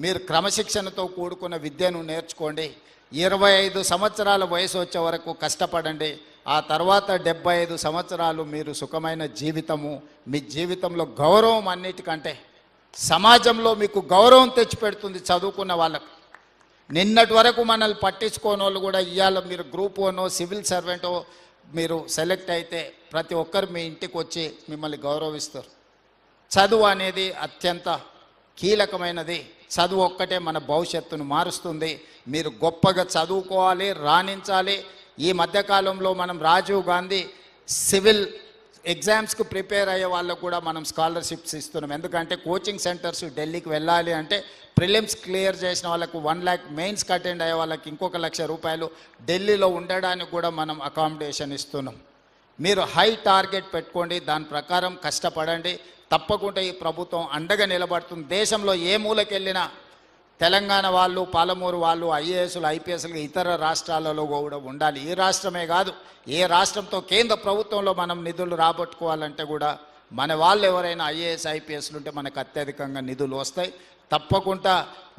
మీరు క్రమశిక్షణతో కూడుకున్న విద్యను నేర్చుకోండి. 25 సంవత్సరాల వయసు వచ్చే వరకు కష్టపడండి. ఆ తర్వాత 75 సంవత్సరాలు మీరు సుఖమైన జీవితము, మీ జీవితంలో గౌరవం అన్నిటికంటే సమాజంలో మీకు గౌరవం తెచ్చిపెడుతుంది చదువుకున్న వాళ్ళకు. నిన్నటి వరకు మనల్ని పట్టించుకోని వాళ్ళు కూడా ఇవాళ మీరు గ్రూప్ 1 సివిల్ సర్వెంటో మీరు సెలెక్ట్ అయితే ప్రతి ఒక్కరు మీ ఇంటికి వచ్చి మిమ్మల్ని గౌరవిస్తారు. చదువు అనేది అత్యంత కీలకమైనది. చదువు ఒక్కటే మన భవిష్యత్తును మారుస్తుంది. మీరు గొప్పగా చదువుకోవాలి, రాణించాలి. ఈ మధ్యకాలంలో మనం రాజీవ్ గాంధీ సివిల్ ఎగ్జామ్స్కి ప్రిపేర్ అయ్యే వాళ్ళకు కూడా మనం స్కాలర్షిప్స్ ఇస్తున్నాం. ఎందుకంటే కోచింగ్ సెంటర్స్ ఢిల్లీకి వెళ్ళాలి అంటే ప్రిలిమ్స్ క్లియర్ చేసిన వాళ్ళకు 1 lakh, మెయిన్స్కి అటెండ్ అయ్యే వాళ్ళకి ఇంకొక ₹1,00,000 ఢిల్లీలో ఉండడానికి కూడా మనం అకామిడేషన్ ఇస్తున్నాం. మీరు హై టార్గెట్ పెట్టుకోండి, దాని ప్రకారం కష్టపడండి. తప్పకుండా ఈ ప్రభుత్వం అండగా నిలబడుతుంది. దేశంలో ఏ మూలకి వెళ్ళినా తెలంగాణ వాళ్ళు, పాలమూరు వాళ్ళు ఐఏఎస్లు, ఐపీఎస్లు ఇతర రాష్ట్రాలలో కూడా ఉండాలి. ఈ రాష్ట్రమే కాదు, ఏ రాష్ట్రంతో కేంద్ర ప్రభుత్వంలో మనం నిధులు రాబట్టుకోవాలంటే కూడా మన వాళ్ళు ఎవరైనా ఐఏఎస్, ఐపీఎస్లు ఉంటే మనకు అత్యధికంగా నిధులు వస్తాయి. తప్పకుండా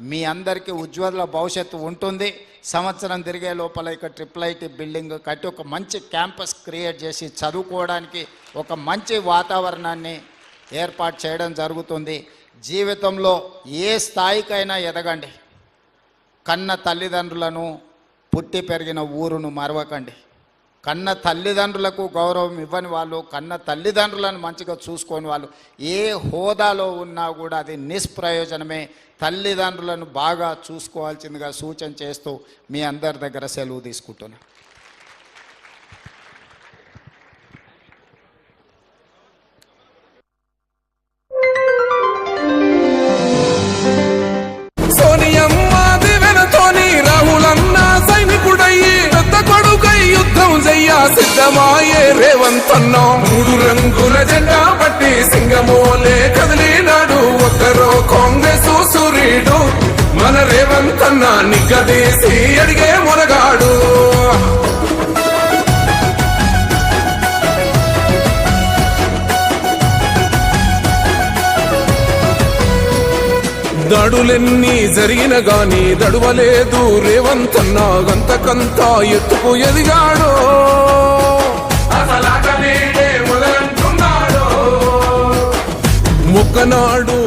మీ అందరికీ ఉజ్వల భవిష్యత్తు ఉంటుంది. సంవత్సరం తిరిగే లోపల ఇక IIIT బిల్డింగ్ కట్టి ఒక మంచి క్యాంపస్ క్రియేట్ చేసి చదువుకోవడానికి ఒక మంచి వాతావరణాన్ని ఏర్పాటు చేయడం జరుగుతుంది. జీవితంలో ఏ స్థాయికైనా ఎదగండి. కన్న తల్లిదండ్రులను, పుట్టి పెరిగిన ఊరును మరవకండి. కన్న తల్లిదండ్రులకు గౌరవం ఇవ్వని వాళ్ళు, కన్న తల్లిదండ్రులను మంచిగా చూసుకొని వాళ్ళు ఏ హోదాలో ఉన్నా కూడా అది నిష్ప్రయోజనమే. తల్లిదండ్రులను బాగా చూసుకోవాల్సిందిగా సూచన చేస్తూ మీ అందరి దగ్గర సెలవు తీసుకుంటున్నాను. సిద్ధమాయే రేవంతన్నో 3 రంగుల జెండా పట్టి సింగమోలే కదిలినాడు. ఒక్కరో కాంగ్రెస్ సూర్యుడు మన రేవంతన్న నిగ్గదీసి అడిగే మొనగాడు. దాడులెన్ని జరిగిన గాని దడువలేదు రేవంతన్న. గంతకంత ఎత్తుకు ఎదిగాడు. మొక్కనాడు